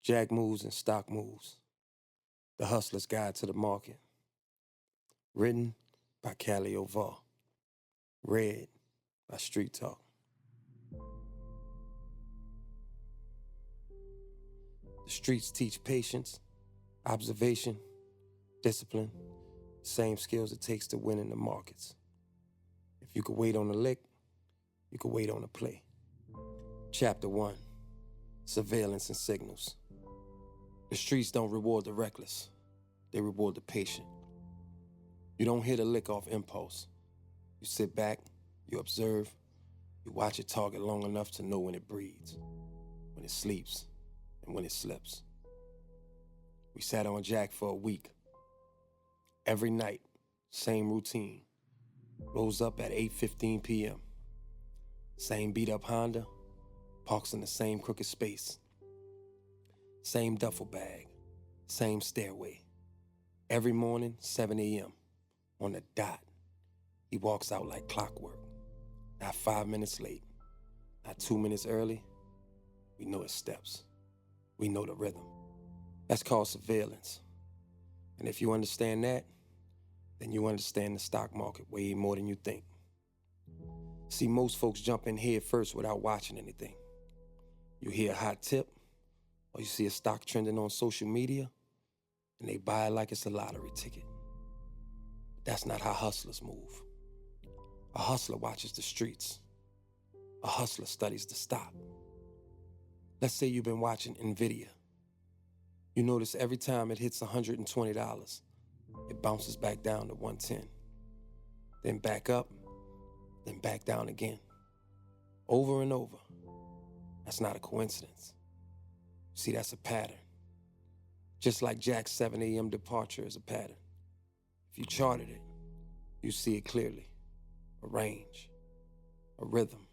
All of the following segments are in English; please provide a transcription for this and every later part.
Jack Moves and Stock Moves, The Hustler's Guide to the Market. Written by Calliope Var. Read by Street Talk. The streets teach patience, observation, discipline, same skills it takes to win in the markets. If you could wait on a lick, you could wait on a play. Chapter 1, Surveillance and Signals. The streets don't reward the reckless, they reward the patient. You don't hit a lick off impulse. You sit back, you observe, you watch it target long enough to know when it breathes, when it sleeps, and when it slips. We sat on Jack for a week. Every night, same routine. Rose up at 8:15 p.m. Same beat-up Honda, parks in the same crooked space. Same duffel bag, same stairway. Every morning, 7 a.m., on the dot, he walks out like clockwork. Not 5 minutes late, not 2 minutes early. We know his steps. We know the rhythm. That's called surveillance. And if you understand that, then you understand the stock market way more than you think. See, most folks jump in head first without watching anything. You hear a hot tip, or you see a stock trending on social media, and they buy it like it's a lottery ticket. That's not how hustlers move. A hustler watches the streets. A hustler studies the stock. Let's say you've been watching NVIDIA. You notice every time it hits $120, it bounces back down to 110. Then back up, then back down again. Over and over. That's not a coincidence. See, that's a pattern. Just like Jack's 7 a.m. departure is a pattern. If you charted it, you see it clearly. A range, a rhythm,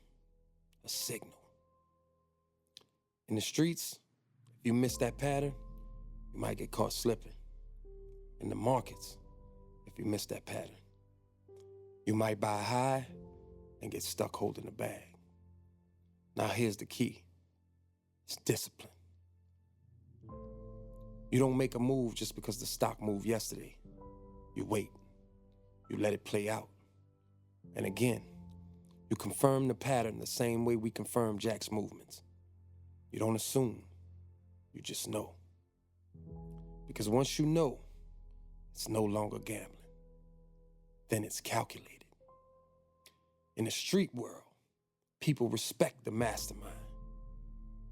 a signal. In the streets, if you miss that pattern, you might get caught slipping. In the markets, if you miss that pattern, you might buy high and get stuck holding the bag. Now here's the key. It's discipline. You don't make a move just because the stock moved yesterday. You wait. You let it play out. And again, you confirm the pattern the same way we confirm Jack's movements. You don't assume. You just know. Because once you know, it's no longer gambling. Then it's calculated. In the street world, people respect the mastermind.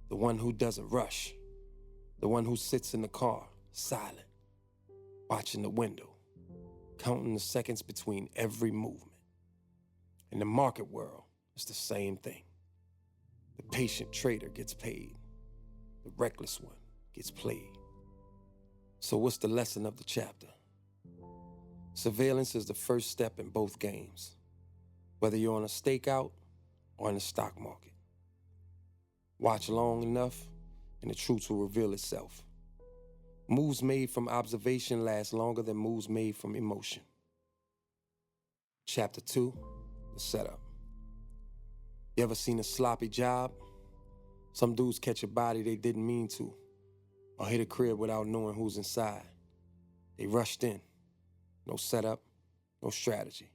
The one who doesn't rush. The one who sits in the car, silent, watching the window, counting the seconds between every movement. In the market world, it's the same thing. The patient trader gets paid. The reckless one gets played. So what's the lesson of the chapter? Surveillance is the first step in both games, whether you're on a stakeout or in the stock market. Watch long enough, and the truth will reveal itself. Moves made from observation last longer than moves made from emotion. Chapter 2, the setup. You ever seen a sloppy job? Some dudes catch a body they didn't mean to, or hit a crib without knowing who's inside. They rushed in. No setup, no strategy.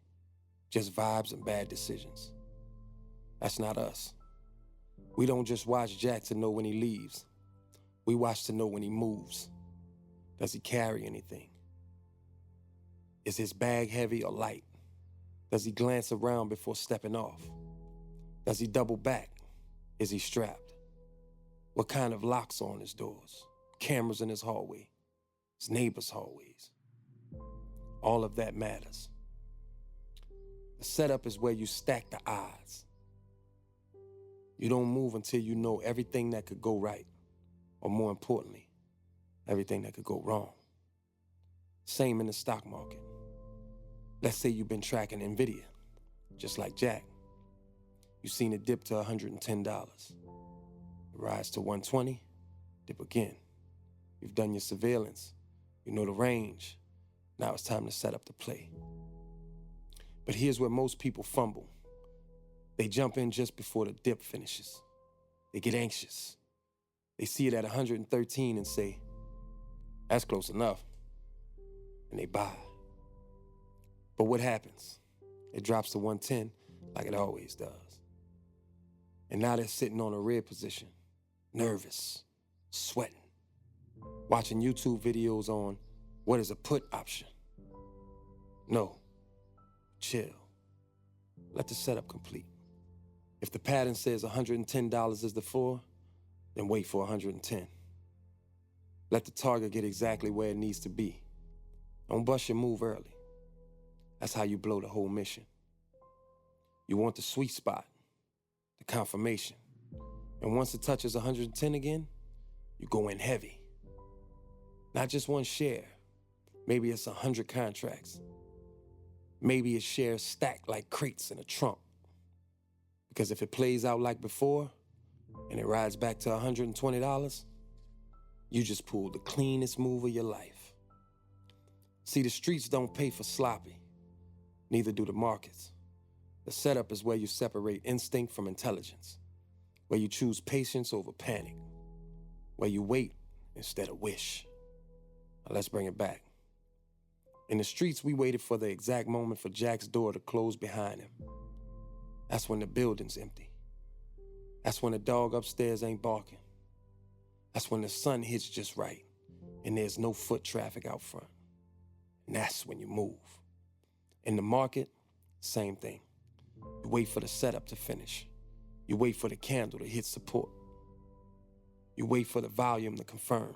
Just vibes and bad decisions. That's not us. We don't just watch Jack to know when he leaves. We watch to know when he moves. Does he carry anything? Is his bag heavy or light? Does he glance around before stepping off? Does he double back? Is he strapped? What kind of locks are on his doors? Cameras in his hallway? His neighbors' hallways? All of that matters. The setup is where you stack the odds. You don't move until you know everything that could go right, or more importantly, everything that could go wrong. Same in the stock market. Let's say you've been tracking NVIDIA, just like Jack. You've seen it dip to $110. Rise to 120, dip again. You've done your surveillance. You know the range. Now it's time to set up the play. But here's where most people fumble. They jump in just before the dip finishes. They get anxious. They see it at 113 and say, that's close enough. And they buy. But what happens? It drops to 110 like it always does. And now they're sitting on a red position, nervous, sweating, watching YouTube videos on what is a put option. No, chill. Let the setup complete. If the pattern says $110 is the floor, then wait for 110. Let the target get exactly where it needs to be. Don't bust your move early. That's how you blow the whole mission. You want the sweet spot, the confirmation. And once it touches 110 again, you go in heavy. Not just one share. Maybe it's 100 contracts. Maybe it's shares stacked like crates in a trunk. Because if it plays out like before, and it rides back to $120, you just pulled the cleanest move of your life. See, the streets don't pay for sloppy. Neither do the markets. The setup is where you separate instinct from intelligence, where you choose patience over panic, where you wait instead of wish. Now let's bring it back. In the streets, we waited for the exact moment for Jack's door to close behind him. That's when the building's empty. That's when the dog upstairs ain't barking. That's when the sun hits just right and there's no foot traffic out front. And that's when you move. In the market, same thing. You wait for the setup to finish. You wait for the candle to hit support. You wait for the volume to confirm.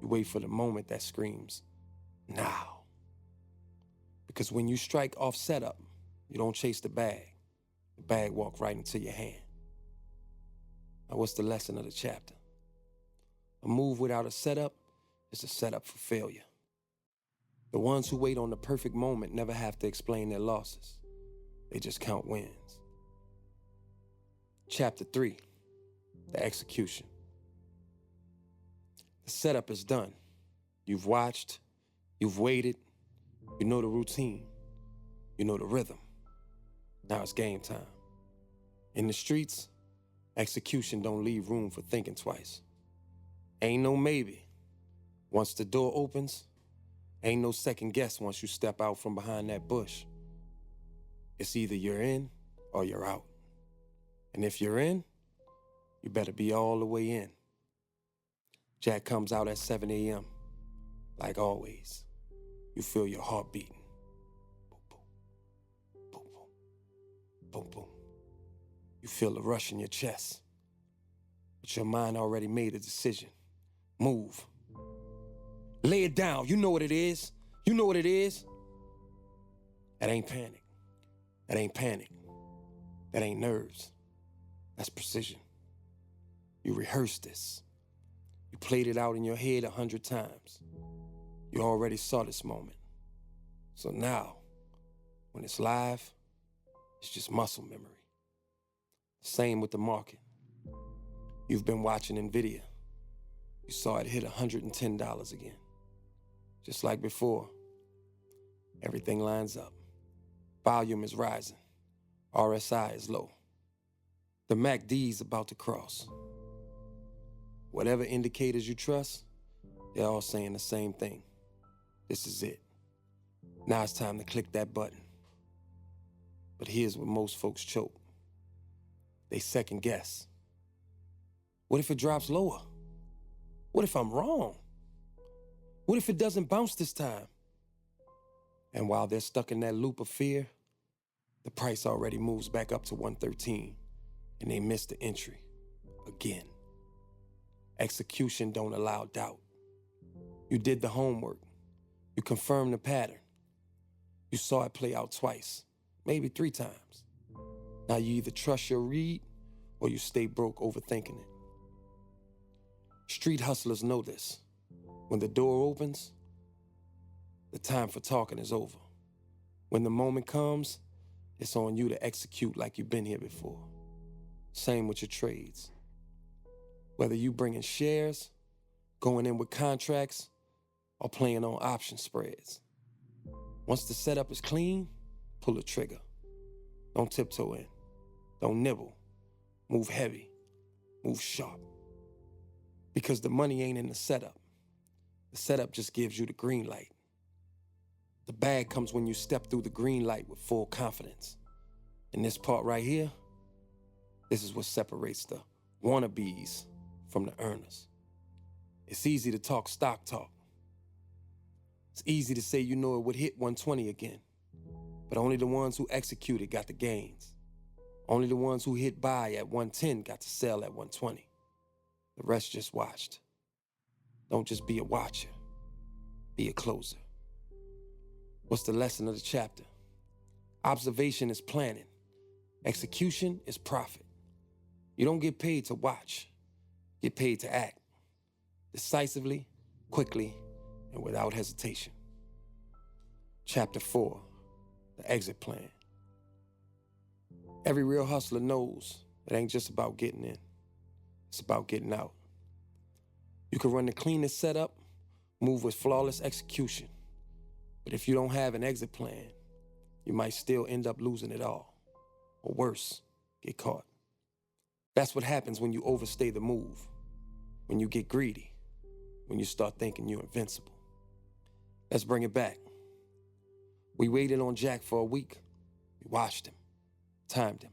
You wait for the moment that screams, now. Because when you strike off setup, you don't chase the bag. The bag walk right into your hand. Now what's the lesson of the chapter? A move without a setup is a setup for failure. The ones who wait on the perfect moment never have to explain their losses. They just count wins. Chapter 3, the execution. The setup is done. You've watched, you've waited, you know the routine, you know the rhythm. Now it's game time. In the streets, execution don't leave room for thinking twice. Ain't no maybe. Once the door opens, ain't no second guess once you step out from behind that bush. It's either you're in or you're out. And if you're in, you better be all the way in. Jack comes out at 7 a.m. Like always. You feel your heart beating. Boom, boom. Boom, boom. Boom, boom. You feel the rush in your chest. But your mind already made a decision. Move. Lay it down. You know what it is. You know what it is. That ain't panic. That ain't panic. That ain't nerves. That's precision. You rehearsed this. You played it out in your head 100 times. You already saw this moment. So now, when it's live, it's just muscle memory. Same with the market. You've been watching NVIDIA. You saw it hit $110 again. Just like before, everything lines up. Volume is rising. RSI is low. The MACD is about to cross. Whatever indicators you trust, they're all saying the same thing. This is it. Now it's time to click that button. But here's where most folks choke. They second guess. What if it drops lower? What if I'm wrong? What if it doesn't bounce this time? And while they're stuck in that loop of fear, the price already moves back up to 113 and they miss the entry again. Execution don't allow doubt. You did the homework. You confirmed the pattern. You saw it play out twice, maybe 3 times. Now you either trust your read or you stay broke overthinking it. Street hustlers know this. When the door opens, the time for talking is over. When the moment comes, it's on you to execute like you've been here before. Same with your trades. Whether you bringing shares, going in with contracts, or playing on option spreads. Once the setup is clean, pull the trigger. Don't tiptoe in. Don't nibble. Move heavy. Move sharp. Because the money ain't in the setup. The setup just gives you the green light. The bag comes when you step through the green light with full confidence. And this part right here, this is what separates the wannabes from the earners. It's easy to talk stock talk. It's easy to say you know it would hit 120 again, but only the ones who executed got the gains. Only the ones who hit buy at 110 got to sell at 120. The rest just watched. Don't just be a watcher, be a closer. What's the lesson of the chapter? Observation is planning. Execution is profit. You don't get paid to watch. Get paid to act. Decisively, quickly, and without hesitation. Chapter 4, the exit plan. Every real hustler knows it ain't just about getting in. It's about getting out. You can run the cleanest setup, move with flawless execution. But if you don't have an exit plan, you might still end up losing it all. Or worse, get caught. That's what happens when you overstay the move, when you get greedy, when you start thinking you're invincible. Let's bring it back. We waited on Jack for a week. We watched him, timed him,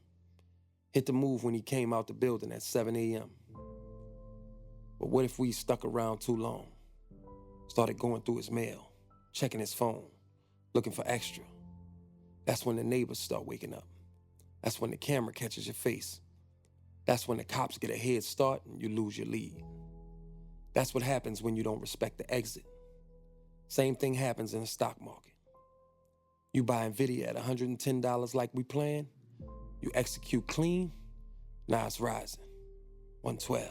hit the move when he came out the building at 7 a.m. But what if we stuck around too long? Started going through his mail, checking his phone, looking for extra. That's when the neighbors start waking up. That's when the camera catches your face. That's when the cops get a head start and you lose your lead. That's what happens when you don't respect the exit. Same thing happens in the stock market. You buy Nvidia at $110 like we planned, you execute clean, now it's rising. 112,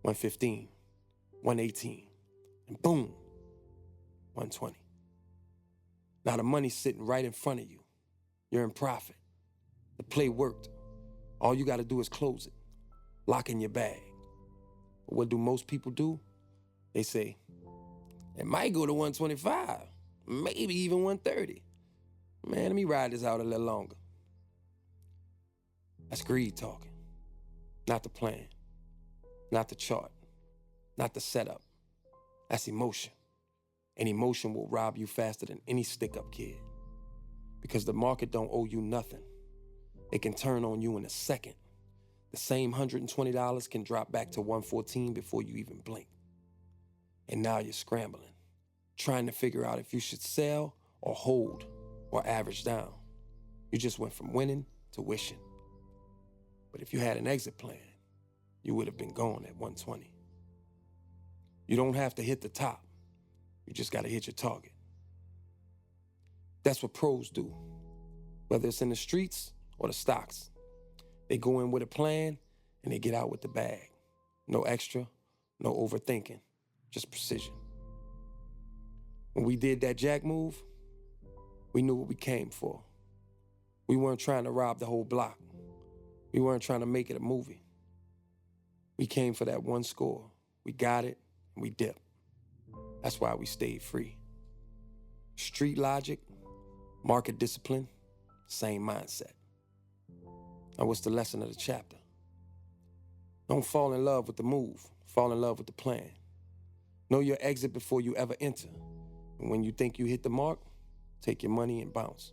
115, 118, and boom, 120. Now the money's sitting right in front of you. You're in profit. The play worked. All you gotta do is close it, lock in your bag. But what do most people do? They say, it might go to 125, maybe even 130. Man, let me ride this out a little longer. That's greed talking, not the plan, not the chart, not the setup. That's emotion. And emotion will rob you faster than any stick-up kid. Because the market don't owe you nothing. It can turn on you in a second. The same $120 can drop back to 114 before you even blink. And now you're scrambling, trying to figure out if you should sell or hold or average down. You just went from winning to wishing. But if you had an exit plan, you would have been gone at 120. You don't have to hit the top. You just got to hit your target. That's what pros do, whether it's in the streets or the stocks. They go in with a plan and they get out with the bag. No extra, no overthinking, just precision. When we did that Jack move, we knew what we came for. We weren't trying to rob the whole block. We weren't trying to make it a movie. We came for that one score. We got it, and we dipped. That's why we stayed free. Street logic, market discipline, same mindset. Now what's the lesson of the chapter? Don't fall in love with the move. Fall in love with the plan. Know your exit before you ever enter. And when you think you hit the mark, take your money and bounce.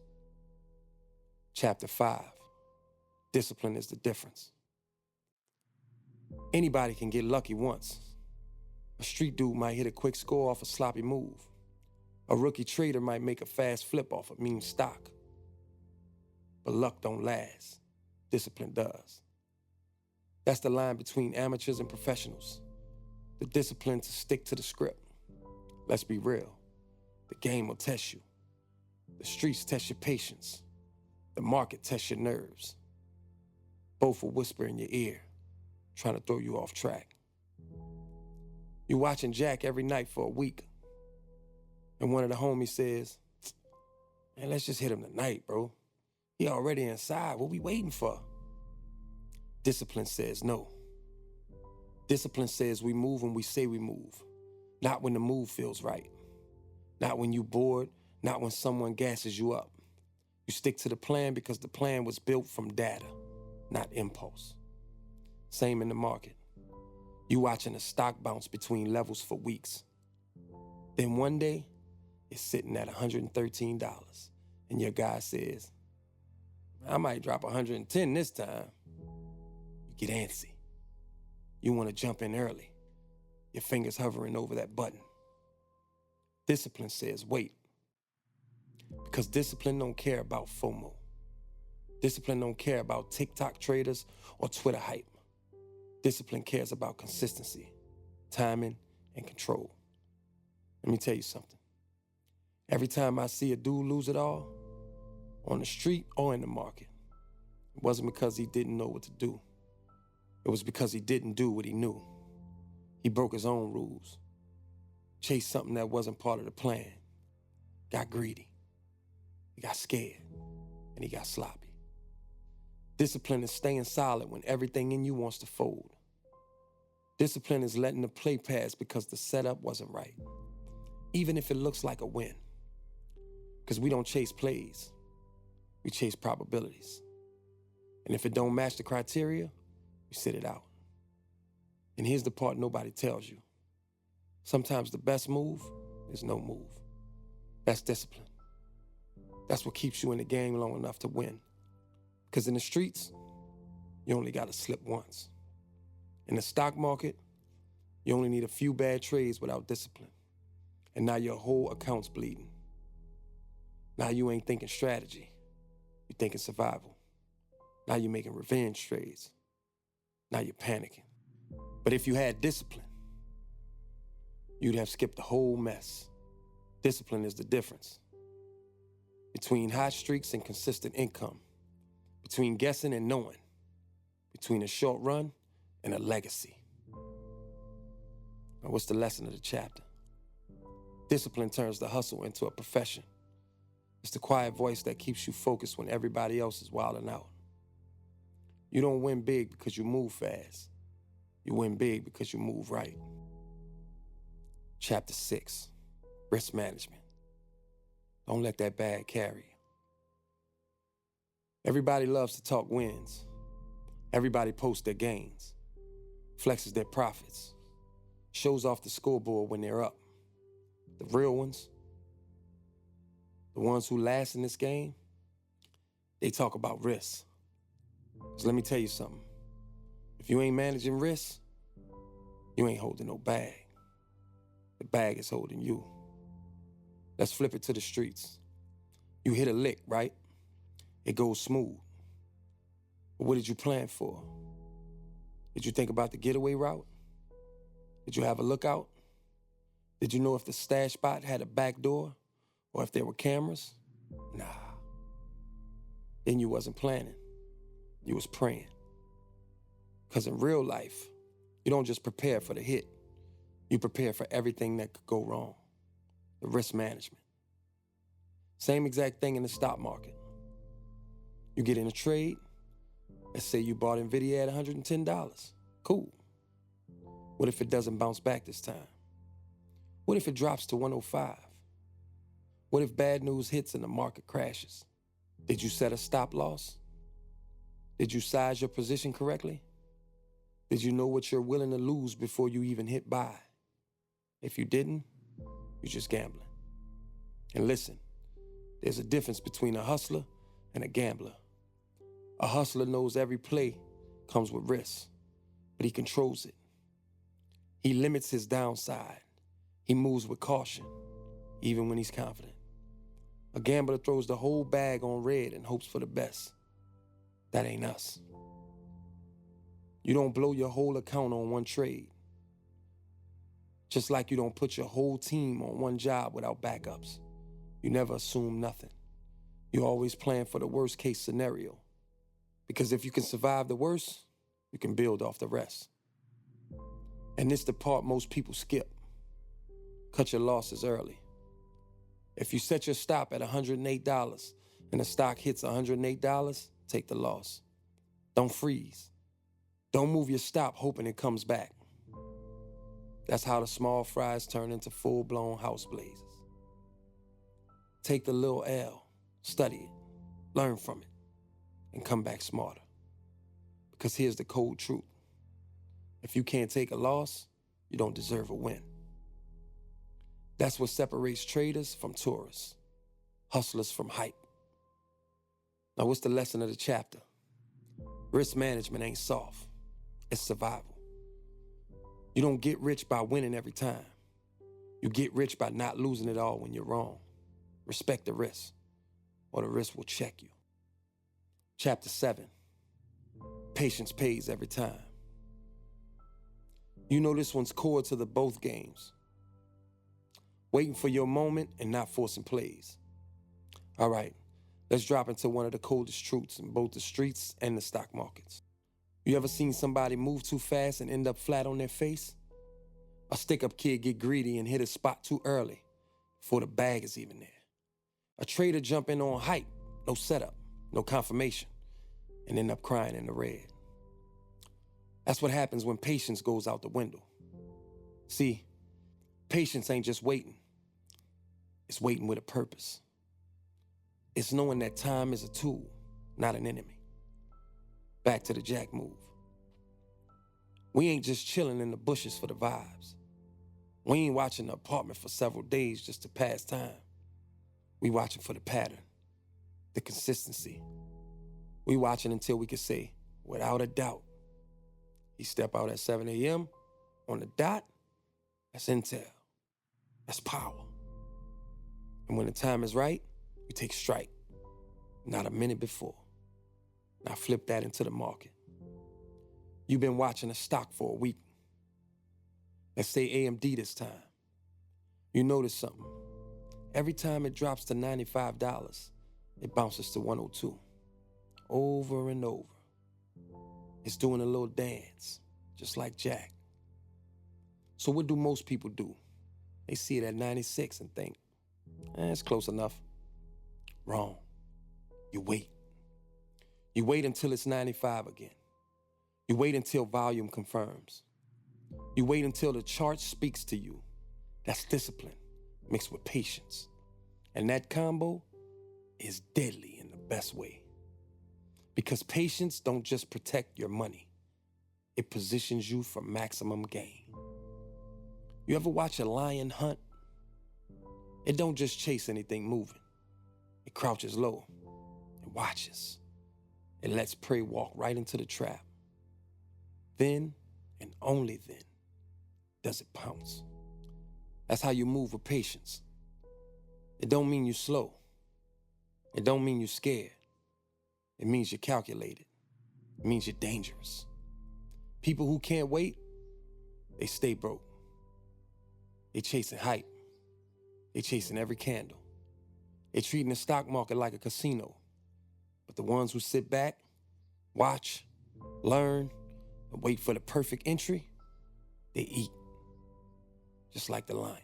Chapter 5, discipline is the difference. Anybody can get lucky once. A street dude might hit a quick score off a sloppy move. A rookie trader might make a fast flip off a mean stock. But luck don't last. Discipline does. That's the line between amateurs and professionals. The discipline to stick to the script. Let's be real. The game will test you. The streets test your patience. The market tests your nerves. Both will whisper in your ear, trying to throw you off track. You're watching Jack every night for a week. And one of the homies says, man, let's just hit him tonight, bro. He already inside. What we waiting for? Discipline says no. Discipline says we move when we say we move. Not when the move feels right. Not when you bored. Not when someone gasses you up. You stick to the plan because the plan was built from data, not impulse. Same in the market. You watching the stock bounce between levels for weeks. Then one day, it's sitting at $113, and your guy says, I might drop 110 this time. You get antsy. You want to jump in early, your fingers hovering over that button. Discipline says wait, because discipline don't care about FOMO. Discipline don't care about TikTok traders or Twitter hype. Discipline cares about consistency, timing, and control. Let me tell you something. Every time I see a dude lose it all, on the street or in the market, it wasn't because he didn't know what to do. It was because he didn't do what he knew. He broke his own rules, chased something that wasn't part of the plan, got greedy, he got scared, and he got sloppy. Discipline is staying solid when everything in you wants to fold. Discipline is letting the play pass because the setup wasn't right, even if it looks like a win. Because we don't chase plays, we chase probabilities. And if it don't match the criteria, we sit it out. And here's the part nobody tells you. Sometimes the best move is no move. That's discipline. That's what keeps you in the game long enough to win. Because in the streets, you only got to slip once. In the stock market, you only need a few bad trades without discipline. And now your whole account's bleeding. Now you ain't thinking strategy. You're thinking survival. Now you're making revenge trades. Now you're panicking. But if you had discipline, you'd have skipped the whole mess. Discipline is the difference between hot streaks and consistent income, between guessing and knowing, between a short run and a legacy. Now, what's the lesson of the chapter? Discipline turns the hustle into a profession. It's the quiet voice that keeps you focused when everybody else is wilding out. You don't win big because you move fast. You win big because you move right. Chapter 6, risk management. Don't let that bag carry you. Everybody loves to talk wins. Everybody posts their gains, flexes their profits, shows off the scoreboard when they're up. The real ones, the ones who last in this game, they talk about risks. So let me tell you something. If you ain't managing risks, you ain't holding no bag. The bag is holding you. Let's flip it to the streets. You hit a lick, right? It goes smooth. But what did you plan for? Did you think about the getaway route? Did you have a lookout? Did you know if the stash spot had a back door or if there were cameras? Nah. Then you wasn't planning. You was praying. Because in real life, you don't just prepare for the hit. You prepare for everything that could go wrong. The risk management. Same exact thing in the stock market. You get in a trade. Let's say you bought NVIDIA at $110. Cool. What if it doesn't bounce back this time? What if it drops to 105? What if bad news hits and the market crashes? Did you set a stop loss? Did you size your position correctly? Did you know what you're willing to lose before you even hit buy? If you didn't, you're just gambling. And listen, there's a difference between a hustler and a gambler. A hustler knows every play comes with risk, but he controls it. He limits his downside. He moves with caution, even when he's confident. A gambler throws the whole bag on red and hopes for the best. That ain't us. You don't blow your whole account on one trade. Just like you don't put your whole team on one job without backups. You never assume nothing. You always plan for the worst case scenario. Because if you can survive the worst, you can build off the rest. And this is the part most people skip. Cut your losses early. If you set your stop at $108 and the stock hits $108, take the loss. Don't freeze. Don't move your stop hoping it comes back. That's how the small fries turn into full-blown house blazes. Take the little L, study it, learn from it, and come back smarter. Because here's the cold truth. If you can't take a loss, you don't deserve a win. That's what separates traders from tourists, hustlers from hype. Now, what's the lesson of the chapter? Risk management ain't soft, it's survival. You don't get rich by winning every time. You get rich by not losing it all when you're wrong. Respect the risk, or the risk will check you. Chapter 7, patience pays every time. You know this one's core to the both games. Waiting for your moment and not forcing plays. All right, let's drop into one of the coldest truths in both the streets and the stock markets. You ever seen somebody move too fast and end up flat on their face? A stick-up kid get greedy and hit a spot too early before the bag is even there. A trader jump in on hype, no setup, no confirmation, and end up crying in the red. That's what happens when patience goes out the window. See, patience ain't just waiting. It's waiting with a purpose. It's knowing that time is a tool, not an enemy. Back to the Jack move. We ain't just chilling in the bushes for the vibes. We ain't watching the apartment for several days just to pass time. We watching for the pattern, the consistency. We watching until we can say, without a doubt, he step out at 7 a.m. on the dot, that's intel, that's power. And when the time is right, we take strike, not a minute before. Now flip that into the market. You've been watching a stock for a week. Let's say AMD this time. You notice something. Every time it drops to $95, it bounces to 102. Over and over. It's doing a little dance, just like Jack. So what do most people do? They see it at 96 and think, it's close enough. Wrong. You wait. You wait until it's 95 again. You wait until volume confirms. You wait until the chart speaks to you. That's discipline mixed with patience. And that combo is deadly in the best way. Because patience don't just protect your money. It positions you for maximum gain. You ever watch a lion hunt? It don't just chase anything moving. It crouches low. It watches. It lets prey walk right into the trap. Then, and only then, does it pounce. That's how you move with patience. It don't mean you're slow. It don't mean you're scared. It means you're calculated. It means you're dangerous. People who can't wait, they stay broke. They chasing hype. They chasing every candle. They treating the stock market like a casino. But the ones who sit back, watch, learn, and wait for the perfect entry, they eat. Just like the lion.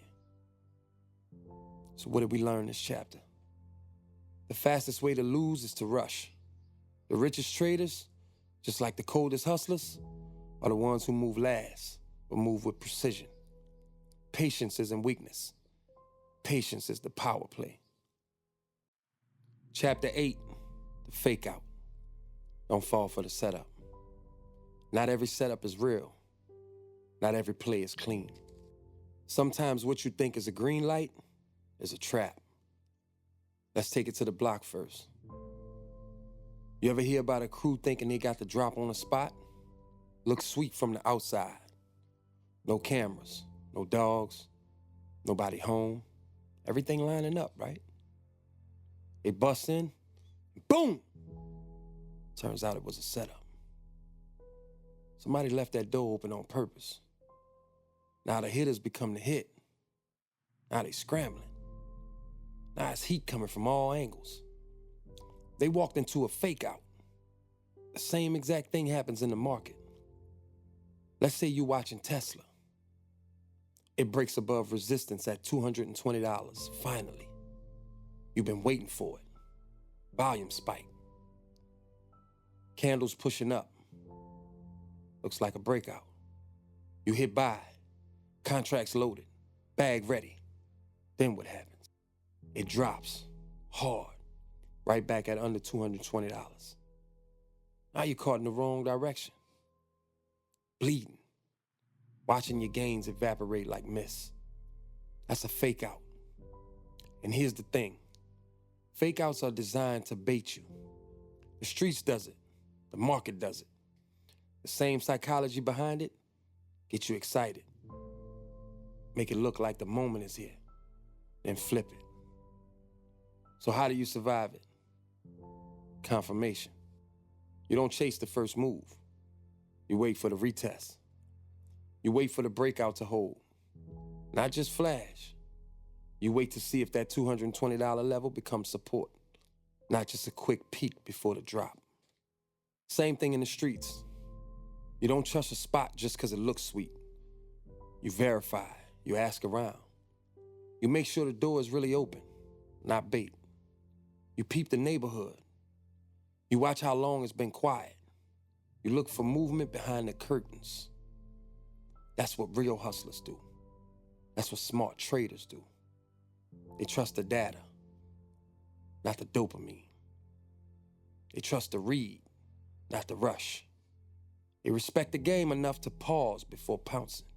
So what did we learn in this chapter? The fastest way to lose is to rush. The richest traders, just like the coldest hustlers, are the ones who move last, but move with precision. Patience isn't weakness. Patience is the power play. Chapter 8, the fake out. Don't fall for the setup. Not every setup is real. Not every play is clean. Sometimes what you think is a green light is a trap. Let's take it to the block first. You ever hear about a crew thinking they got the drop on the spot? Looks sweet from the outside. No cameras, no dogs, nobody home. Everything lining up, right? They bust in, boom! Turns out it was a setup. Somebody left that door open on purpose. Now the hitters become the hit. Now they scrambling. Now it's heat coming from all angles. They walked into a fake out. The same exact thing happens in the market. Let's say you're watching Tesla. It breaks above resistance at $220, finally. You've been waiting for it. Volume spike. Candles pushing up. Looks like a breakout. You hit buy. Contracts loaded. Bag ready. Then what happens? It drops hard. Right back at under $220. Now you're caught in the wrong direction. Bleeding. watching your gains evaporate like mist. That's a fake out. And here's the thing. Fake outs are designed to bait you. The streets does it. The market does it. The same psychology behind it, get you excited. Make it look like the moment is here. Then flip it. So how do you survive it? Confirmation. You don't chase the first move. You wait for the retest. You wait for the breakout to hold. Not just flash. You wait to see if that $220 level becomes support. Not just a quick peek before the drop. Same thing in the streets. You don't trust a spot just because it looks sweet. You verify. You ask around. You make sure the door is really open, not bait. You peep the neighborhood. You watch how long it's been quiet. You look for movement behind the curtains. That's what real hustlers do. That's what smart traders do. They trust the data, not the dopamine. They trust the read, not the rush. They respect the game enough to pause before pouncing.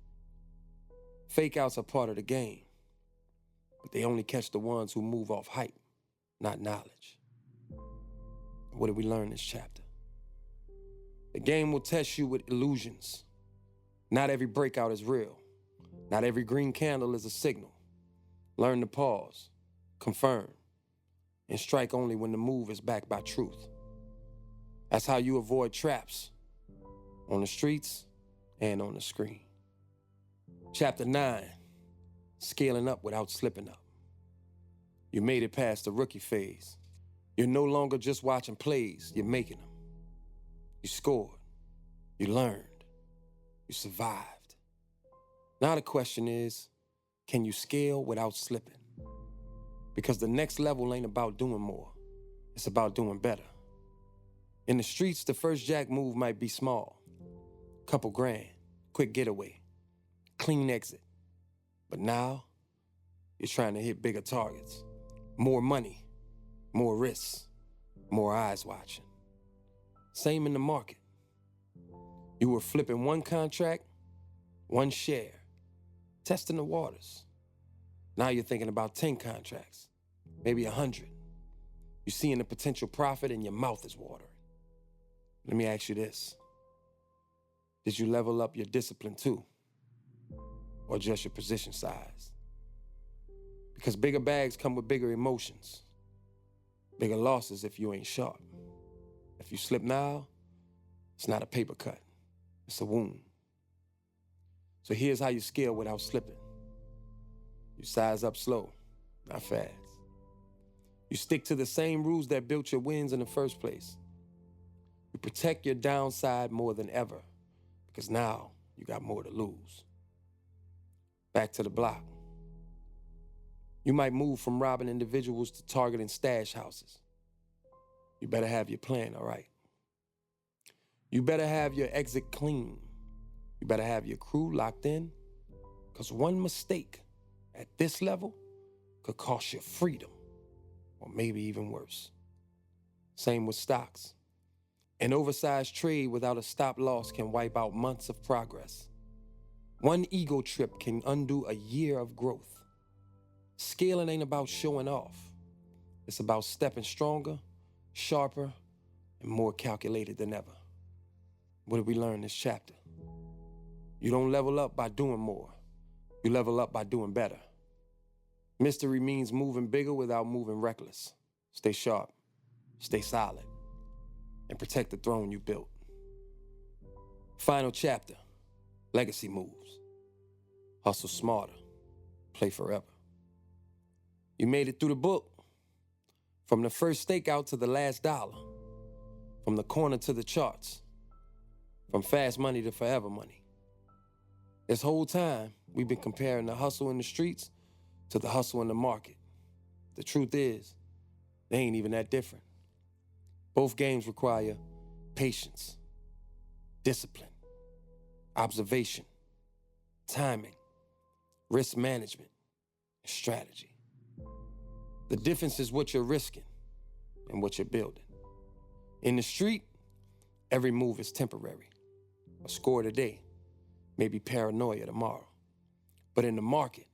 Fake outs are part of the game, but they only catch the ones who move off hype, not knowledge. What did we learn in this chapter? The game will test you with illusions. Not every breakout is real. Not every green candle is a signal. Learn to pause, confirm, and strike only when the move is backed by truth. That's how you avoid traps on the streets and on the screen. Chapter 9, scaling up without slipping up. You made it past the rookie phase. You're no longer just watching plays, you're making them. You scored, you learned, you survived. Now the question is, can you scale without slipping? Because the next level ain't about doing more, it's about doing better. In the streets, the first jack move might be small. Couple grand, quick getaway, clean exit. But now, you're trying to hit bigger targets. More money, more risks, more eyes watching. Same in the market. You were flipping one contract, one share, testing the waters. Now you're thinking about 10 contracts, maybe 100. You're seeing the potential profit and your mouth is watering. Let me ask you this. Did you level up your discipline too? Or just your position size? Because bigger bags come with bigger emotions. Bigger losses if you ain't sharp. If you slip now, it's not a paper cut. It's a wound. So here's how you scale without slipping. You size up slow, not fast. You stick to the same rules that built your wins in the first place. You protect your downside more than ever, because now you got more to lose. Back to the block. You might move from robbing individuals to targeting stash houses. You better have your plan, all right? You better have your exit clean. You better have your crew locked in, because one mistake at this level could cost you freedom, or maybe even worse. Same with stocks. An oversized trade without a stop loss can wipe out months of progress. One ego trip can undo a year of growth. Scaling ain't about showing off. It's about stepping stronger, sharper, and more calculated than ever. What did we learn in this chapter? You don't level up by doing more. You level up by doing better. Mystery means moving bigger without moving reckless. Stay sharp, stay solid, and protect the throne you built. Final chapter, legacy moves. Hustle smarter, play forever. You made it through the book. From the first stakeout to the last dollar. From the corner to the charts. From fast money to forever money. This whole time, we've been comparing the hustle in the streets to the hustle in the market. The truth is, they ain't even that different. Both games require patience, discipline, observation, timing, risk management, and strategy. The difference is what you're risking and what you're building. In the street, every move is temporary. A score today, maybe paranoia tomorrow. But in the market,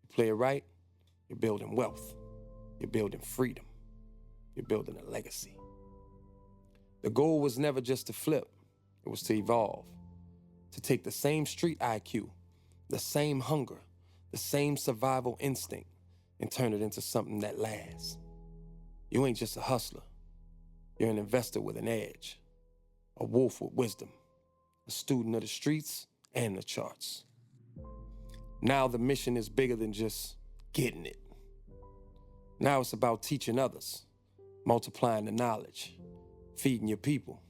you play it right, you're building wealth, you're building freedom, you're building a legacy. The goal was never just to flip, it was to evolve, to take the same street IQ, the same hunger, the same survival instinct, and turn it into something that lasts. You ain't just a hustler, you're an investor with an edge, a wolf with wisdom, a student of the streets and the charts. Now the mission is bigger than just getting it. Now it's about teaching others, multiplying the knowledge, feeding your people,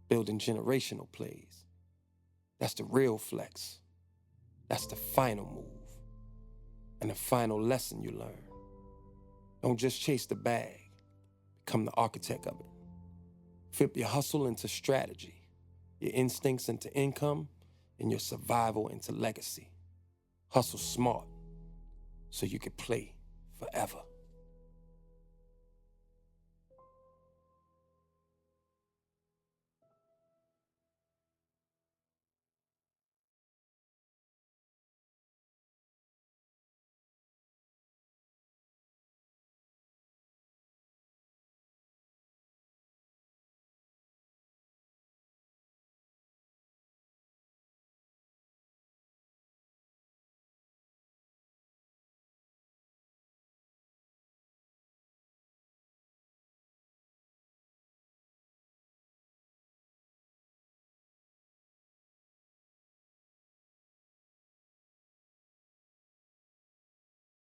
building generational plays. That's the real flex. That's the final move and the final lesson you learn. Don't just chase the bag, become the architect of it. Flip your hustle into strategy, your instincts into income, and your survival into legacy. Hustle smart so you can play forever.